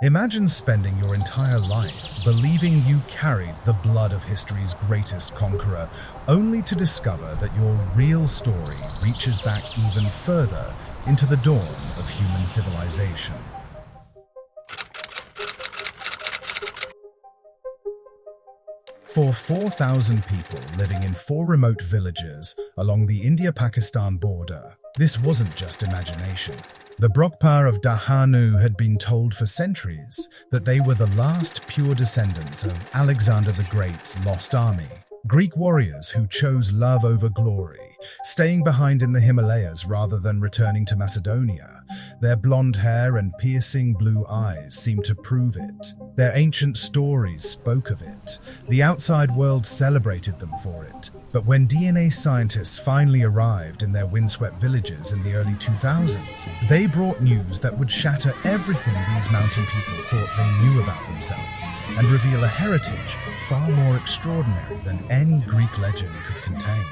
Imagine spending your entire life believing you carried the blood of history's greatest conqueror, only to discover that your real story reaches back even further into the dawn of human civilization. For 4,000 people living in 4 remote villages along the India-Pakistan border, this wasn't just imagination. The Brokpa of Dah-Hanu had been told for centuries that they were the last pure descendants of Alexander the Great's lost army, Greek warriors who chose love over glory, staying behind in the Himalayas rather than returning to Macedonia. Their blonde hair and piercing blue eyes seemed to prove it. Their ancient stories spoke of it. The outside world celebrated them for it. But when DNA scientists finally arrived in their windswept villages in the early 2000s, they brought news that would shatter everything these mountain people thought they knew about themselves and reveal a heritage far more extraordinary than any Greek legend could contain.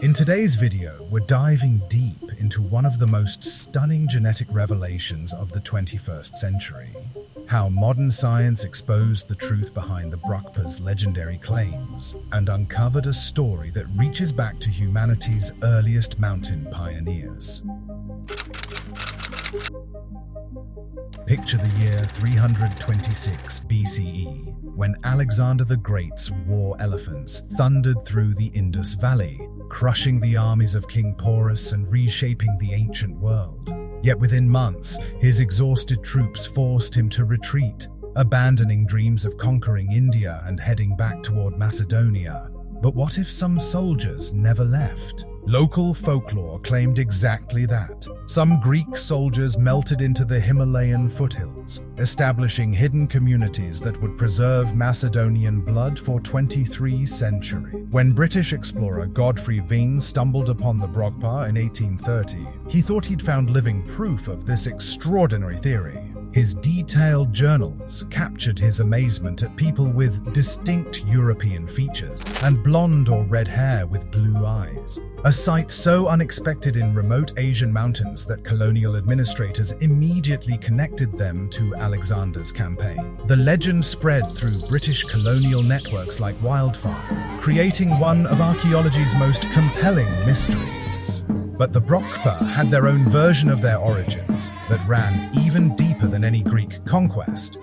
In today's video, we're diving deep into one of the most stunning genetic revelations of the 21st century. How modern science exposed the truth behind the Brokpa's legendary claims and uncovered a story that reaches back to humanity's earliest mountain pioneers. Picture the year 326 BCE, when Alexander the Great's war elephants thundered through the Indus Valley, crushing the armies of King Porus and reshaping the ancient world. Yet within months, his exhausted troops forced him to retreat, abandoning dreams of conquering India and heading back toward Macedonia. But what if some soldiers never left? Local folklore claimed exactly that. Some Greek soldiers melted into the Himalayan foothills, establishing hidden communities that would preserve Macedonian blood for 23 centuries. When British explorer Godfrey Veen stumbled upon the Brokpa in 1830, he thought he'd found living proof of this extraordinary theory. His detailed journals captured his amazement at people with distinct European features and blonde or red hair with blue eyes. A sight so unexpected in remote Asian mountains that colonial administrators immediately connected them to Alexander's campaign. The legend spread through British colonial networks like wildfire, creating one of archaeology's most compelling mysteries. But the Brokpa had their own version of their origins that ran even deeper than any Greek conquest.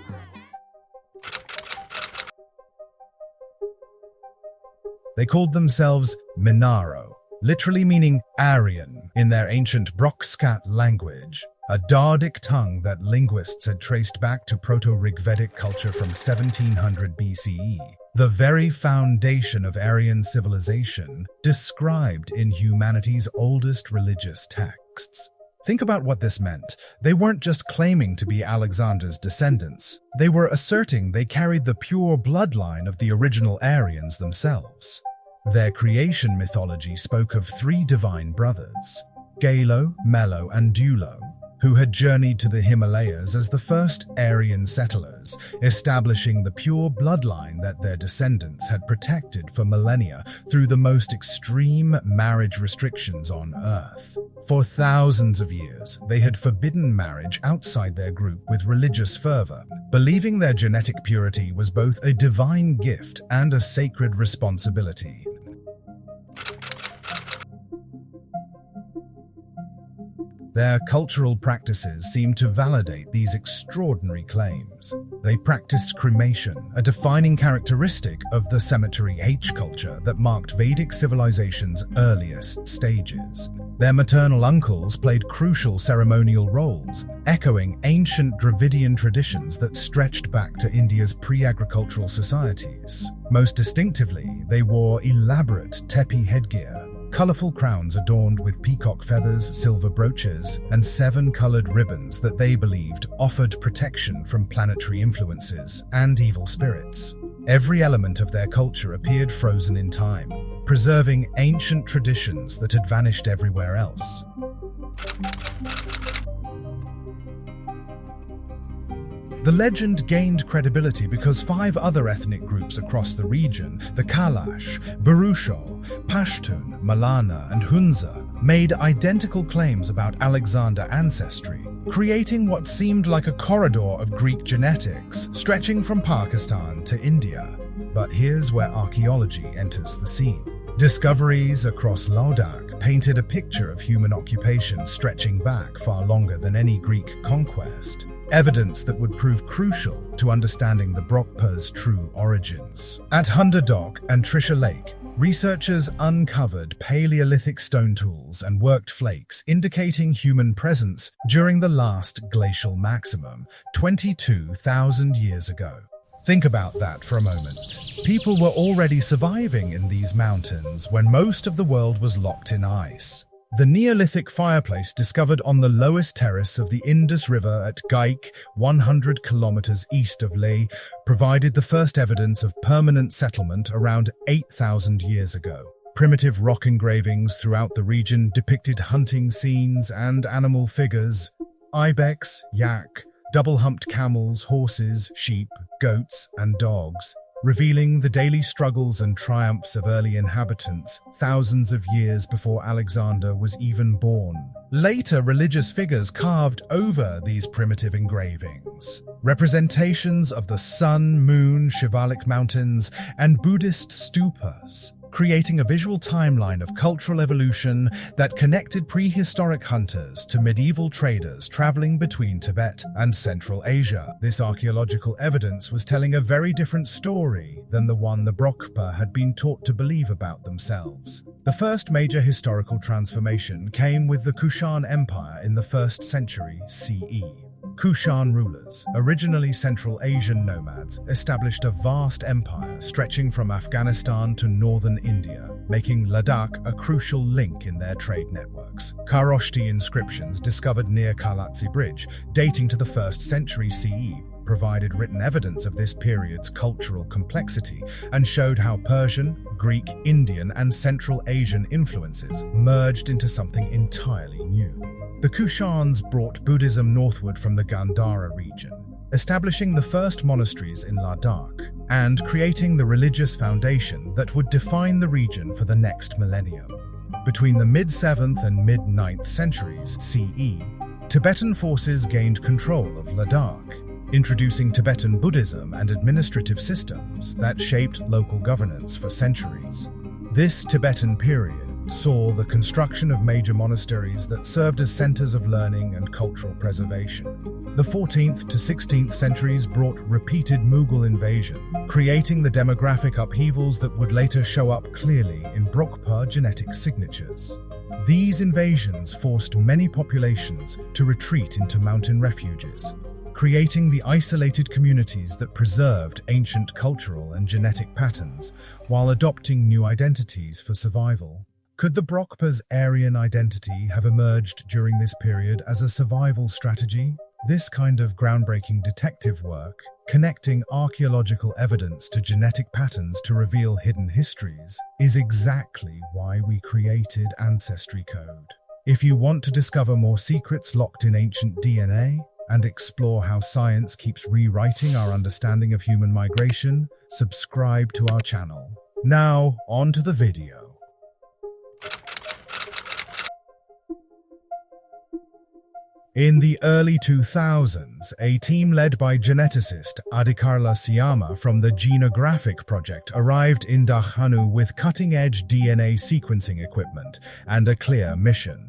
They called themselves Minaro, literally meaning Aryan in their ancient Brokskat language, a Dardic tongue that linguists had traced back to Proto-Rigvedic culture from 1700 BCE. The very foundation of Aryan civilization, described in humanity's oldest religious texts. Think about what this meant. They weren't just claiming to be Alexander's descendants. They were asserting they carried the pure bloodline of the original Aryans themselves. Their creation mythology spoke of 3 divine brothers, Galo, Melo, and Dulo, who had journeyed to the Himalayas as the first Aryan settlers, establishing the pure bloodline that their descendants had protected for millennia through the most extreme marriage restrictions on Earth. For thousands of years, they had forbidden marriage outside their group with religious fervor, believing their genetic purity was both a divine gift and a sacred responsibility. Their cultural practices seemed to validate these extraordinary claims. They practiced cremation, a defining characteristic of the cemetery H culture that marked Vedic civilization's earliest stages. Their maternal uncles played crucial ceremonial roles, echoing ancient Dravidian traditions that stretched back to India's pre-agricultural societies. Most distinctively, they wore elaborate tepi headgear, colorful crowns adorned with peacock feathers, silver brooches, and 7 colored ribbons that they believed offered protection from planetary influences and evil spirits. Every element of their culture appeared frozen in time, preserving ancient traditions that had vanished everywhere else. The legend gained credibility because 5 other ethnic groups across the region, the Kalash, Burusho, Pashtun, Malana, and Hunza, made identical claims about Alexander ancestry. creating what seemed like a corridor of Greek genetics stretching from Pakistan to India. But here's where archaeology enters the scene. Discoveries across Ladakh painted a picture of human occupation stretching back far longer than any Greek conquest, evidence that would prove crucial to understanding the Brokpa's true origins. At Hunderdog and Trisha Lake, researchers uncovered Paleolithic stone tools and worked flakes indicating human presence during the last glacial maximum, 22,000 years ago. Think about that for a moment. People were already surviving in these mountains when most of the world was locked in ice. The Neolithic fireplace discovered on the lowest terrace of the Indus River at Gaik, 100 kilometers east of Leh, provided the first evidence of permanent settlement around 8,000 years ago. Primitive rock engravings throughout the region depicted hunting scenes and animal figures: ibex, yak, double-humped camels, horses, sheep, goats, and dogs, revealing the daily struggles and triumphs of early inhabitants thousands of years before Alexander was even born. Later, religious figures carved over these primitive engravings, representations of the sun, moon, Shivalik mountains, and Buddhist stupas, creating a visual timeline of cultural evolution that connected prehistoric hunters to medieval traders traveling between Tibet and Central Asia. This archaeological evidence was telling a very different story than the one the Brokpa had been taught to believe about themselves. The first major historical transformation came with the Kushan Empire in the 1st century CE. Kushan rulers, originally Central Asian nomads, established a vast empire stretching from Afghanistan to northern India, making Ladakh a crucial link in their trade networks. Kharoshthi inscriptions discovered near Kalatsi Bridge, dating to the 1st century CE, provided written evidence of this period's cultural complexity and showed how Persian, Greek, Indian, and Central Asian influences merged into something entirely new. The Kushans brought Buddhism northward from the Gandhara region, establishing the first monasteries in Ladakh and creating the religious foundation that would define the region for the next millennium. Between the mid-7th and mid-9th centuries CE, Tibetan forces gained control of Ladakh, introducing Tibetan Buddhism and administrative systems that shaped local governance for centuries. This Tibetan period saw the construction of major monasteries that served as centers of learning and cultural preservation. The 14th to 16th centuries brought repeated Mughal invasion, creating the demographic upheavals that would later show up clearly in Brokpa genetic signatures. These invasions forced many populations to retreat into mountain refuges, creating the isolated communities that preserved ancient cultural and genetic patterns while adopting new identities for survival. Could the Brokpa's Aryan identity have emerged during this period as a survival strategy? This kind of groundbreaking detective work, connecting archaeological evidence to genetic patterns to reveal hidden histories, is exactly why we created Ancestry Code. If you want to discover more secrets locked in ancient DNA and explore how science keeps rewriting our understanding of human migration, subscribe to our channel. Now, on to the video. In the early 2000s, a team led by geneticist Adikarla Siyama from the Genographic Project arrived in Dah-Hanu with cutting-edge DNA sequencing equipment and a clear mission: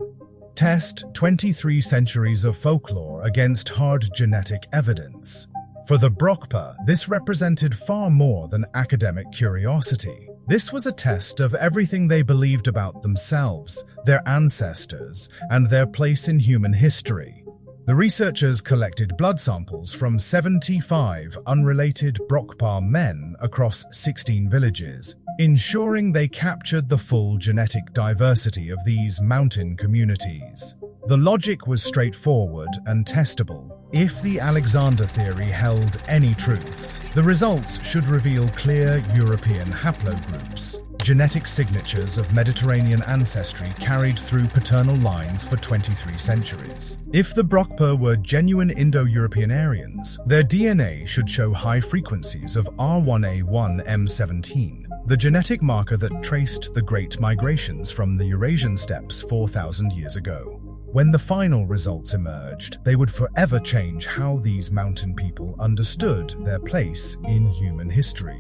test 23 centuries of folklore against hard genetic evidence. For the Brokpa, this represented far more than academic curiosity. This was a test of everything they believed about themselves, their ancestors, and their place in human history. The researchers collected blood samples from 75 unrelated Brokpa men across 16 villages, ensuring they captured the full genetic diversity of these mountain communities. The logic was straightforward and testable. If the Alexander theory held any truth, the results should reveal clear European haplogroups, genetic signatures of Mediterranean ancestry carried through paternal lines for 23 centuries. If the Brokpa were genuine Indo-European Aryans, their DNA should show high frequencies of R1A1M17, the genetic marker that traced the Great Migrations from the Eurasian steppes 4,000 years ago. When the final results emerged, they would forever change how these mountain people understood their place in human history.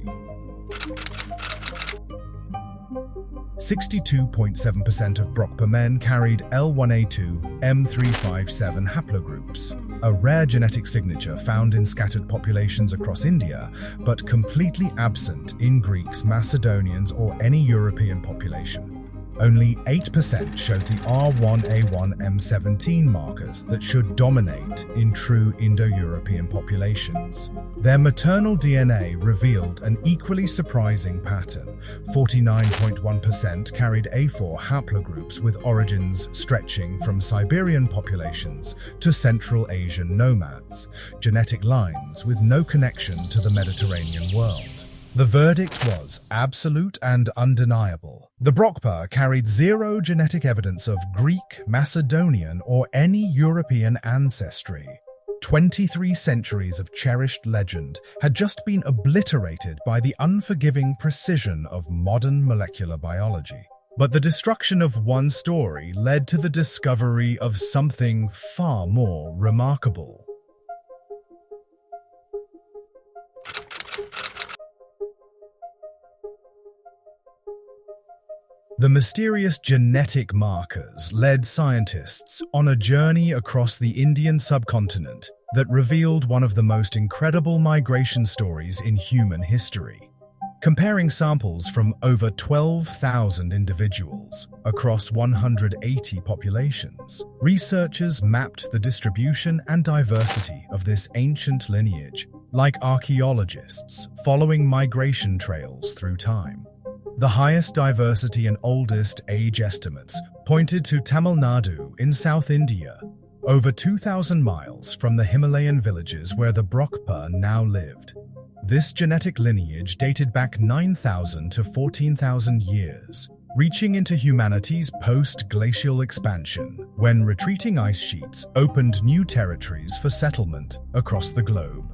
62.7% of Brokpa men carried L1A2 M357 haplogroups, a rare genetic signature found in scattered populations across India, but completely absent in Greeks, Macedonians, or any European population. Only 8% showed the R1A1M17 markers that should dominate in true Indo-European populations. Their maternal DNA revealed an equally surprising pattern. 49.1% carried A4 haplogroups with origins stretching from Siberian populations to Central Asian nomads, genetic lines with no connection to the Mediterranean world. The verdict was absolute and undeniable. The Brokpa carried zero genetic evidence of Greek, Macedonian, or any European ancestry. 23 centuries of cherished legend had just been obliterated by the unforgiving precision of modern molecular biology. But the destruction of one story led to the discovery of something far more remarkable. The mysterious genetic markers led scientists on a journey across the Indian subcontinent that revealed one of the most incredible migration stories in human history. Comparing samples from over 12,000 individuals across 180 populations, researchers mapped the distribution and diversity of this ancient lineage, like archaeologists following migration trails through time. The highest diversity and oldest age estimates pointed to Tamil Nadu in South India, over 2,000 miles from the Himalayan villages where the Brokpa now lived. This genetic lineage dated back 9,000 to 14,000 years, reaching into humanity's post-glacial expansion, when retreating ice sheets opened new territories for settlement across the globe.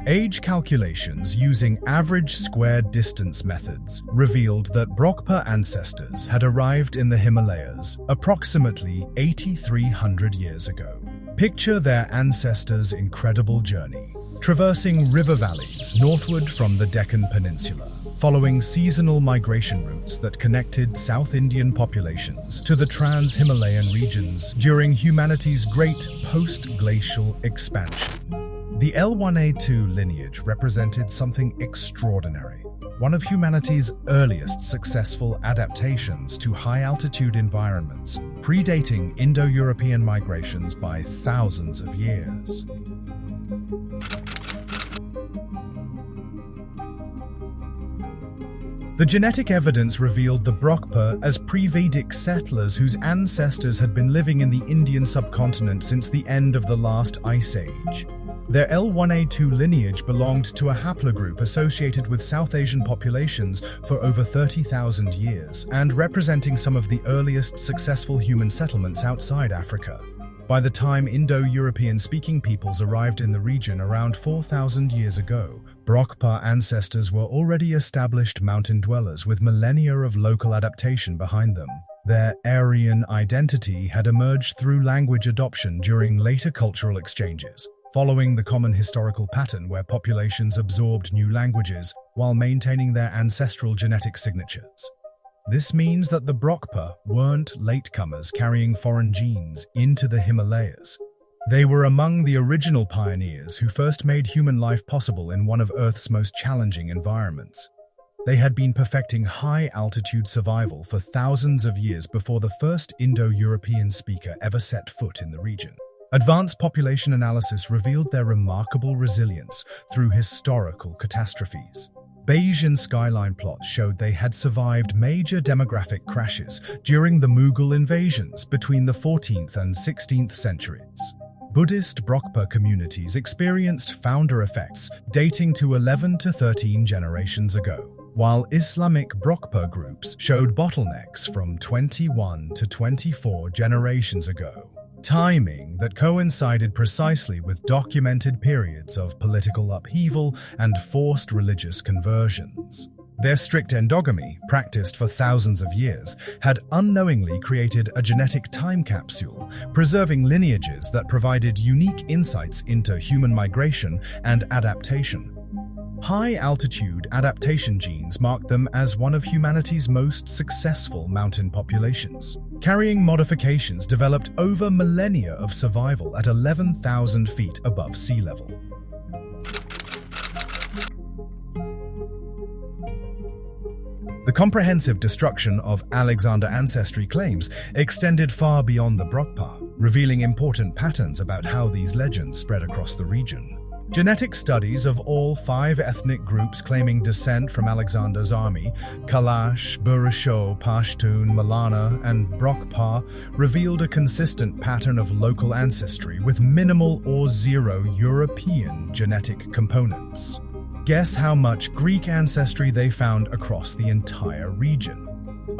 Age calculations using average square distance methods revealed that Brokpa ancestors had arrived in the Himalayas approximately 8,300 years ago. Picture their ancestors' incredible journey, traversing river valleys northward from the Deccan Peninsula, following seasonal migration routes that connected South Indian populations to the trans-Himalayan regions during humanity's great post-glacial expansion. The L1A2 lineage represented something extraordinary, one of humanity's earliest successful adaptations to high-altitude environments, predating Indo-European migrations by thousands of years. The genetic evidence revealed the Brokpa as pre-Vedic settlers whose ancestors had been living in the Indian subcontinent since the end of the last ice age. Their L1A2 lineage belonged to a haplogroup associated with South Asian populations for over 30,000 years and representing some of the earliest successful human settlements outside Africa. By the time Indo-European speaking peoples arrived in the region around 4,000 years ago, Brokpa ancestors were already established mountain dwellers with millennia of local adaptation behind them. Their Aryan identity had emerged through language adoption during later cultural exchanges, following the common historical pattern where populations absorbed new languages while maintaining their ancestral genetic signatures. This means that the Brokpa weren't latecomers carrying foreign genes into the Himalayas. They were among the original pioneers who first made human life possible in one of Earth's most challenging environments. They had been perfecting high-altitude survival for thousands of years before the first Indo-European speaker ever set foot in the region. Advanced population analysis revealed their remarkable resilience through historical catastrophes. Bayesian skyline plots showed they had survived major demographic crashes during the Mughal invasions between the 14th and 16th centuries. Buddhist Brokpa communities experienced founder effects dating to 11 to 13 generations ago, while Islamic Brokpa groups showed bottlenecks from 21 to 24 generations ago. Timing that coincided precisely with documented periods of political upheaval and forced religious conversions. Their strict endogamy, practiced for thousands of years, had unknowingly created a genetic time capsule, preserving lineages that provided unique insights into human migration and adaptation. High-altitude adaptation genes marked them as one of humanity's most successful mountain populations, carrying modifications developed over millennia of survival at 11,000 feet above sea level. The comprehensive destruction of Alexander ancestry claims extended far beyond the Brokpa, revealing important patterns about how these legends spread across the region. Genetic studies of all 5 ethnic groups claiming descent from Alexander's army, Kalash, Burusho, Pashtun, Malana, and Brokpa, revealed a consistent pattern of local ancestry with minimal or zero European genetic components. Guess how much Greek ancestry they found across the entire region?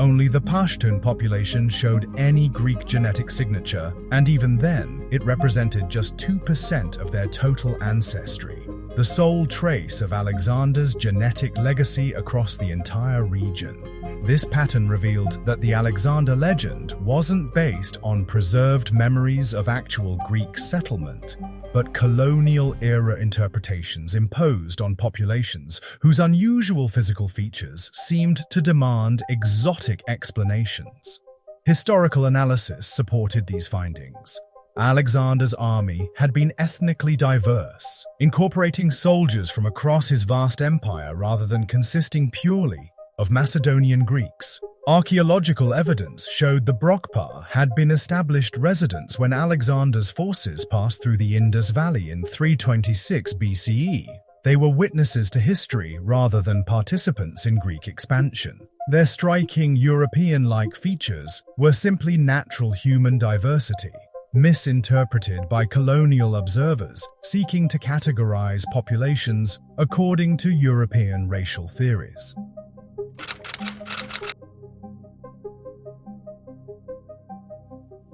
Only the Pashtun population showed any Greek genetic signature, and even then, it represented just 2% of their total ancestry, the sole trace of Alexander's genetic legacy across the entire region. This pattern revealed that the Alexander legend wasn't based on preserved memories of actual Greek settlement, but colonial-era interpretations imposed on populations whose unusual physical features seemed to demand exotic explanations. Historical analysis supported these findings. Alexander's army had been ethnically diverse, incorporating soldiers from across his vast empire rather than consisting purely of Macedonian Greeks. Archaeological evidence showed the Brokpa had been established residents when Alexander's forces passed through the Indus Valley in 326 BCE. They were witnesses to history rather than participants in Greek expansion. Their striking European-like features were simply natural human diversity, misinterpreted by colonial observers seeking to categorize populations according to European racial theories.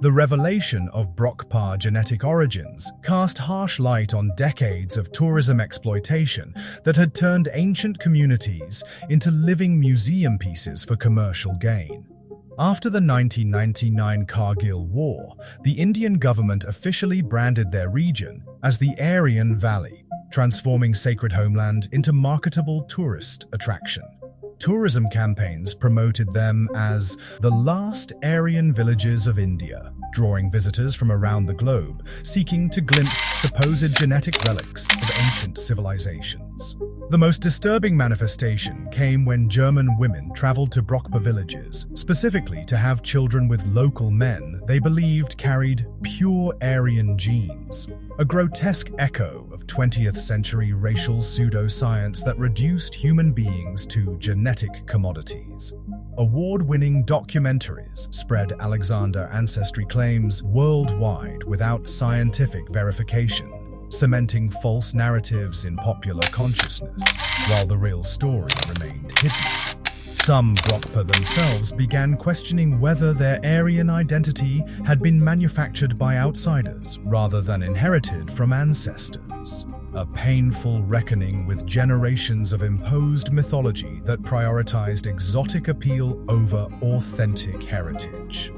The revelation of Brokpa genetic origins cast harsh light on decades of tourism exploitation that had turned ancient communities into living museum pieces for commercial gain. After the 1999 Kargil War, the Indian government officially branded their region as the Aryan Valley, transforming sacred homeland into marketable tourist attraction. Tourism campaigns promoted them as the last Aryan villages of India, drawing visitors from around the globe, seeking to glimpse supposed genetic relics of ancient civilizations. The most disturbing manifestation came when German women traveled to Brokpa villages, specifically to have children with local men they believed carried pure Aryan genes, a grotesque echo of 20th century racial pseudoscience that reduced human beings to genetic commodities. Award-winning documentaries spread Alexander ancestry claims worldwide without scientific verification, cementing false narratives in popular consciousness, while the real story remained hidden. Some Brokpa themselves began questioning whether their Aryan identity had been manufactured by outsiders rather than inherited from ancestors. A painful reckoning with generations of imposed mythology that prioritized exotic appeal over authentic heritage.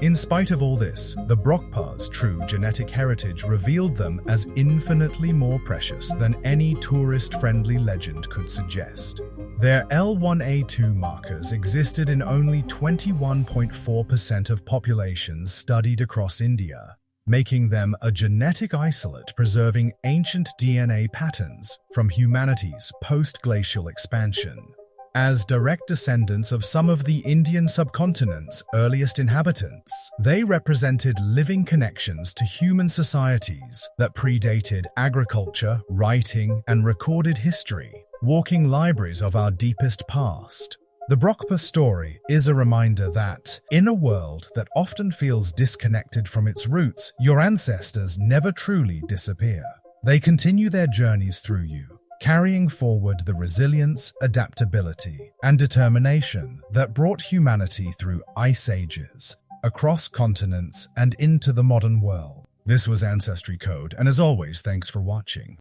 In spite of all this, the Brokpa's true genetic heritage revealed them as infinitely more precious than any tourist-friendly legend could suggest. Their L1A2 markers existed in only 21.4% of populations studied across India, making them a genetic isolate preserving ancient DNA patterns from humanity's post-glacial expansion. As direct descendants of some of the Indian subcontinent's earliest inhabitants, they represented living connections to human societies that predated agriculture, writing, and recorded history, walking libraries of our deepest past. The Brokpa story is a reminder that, in a world that often feels disconnected from its roots, your ancestors never truly disappear. They continue their journeys through you, carrying forward the resilience, adaptability, and determination that brought humanity through ice ages, across continents, and into the modern world. This was Ancestry Code, and as always, thanks for watching.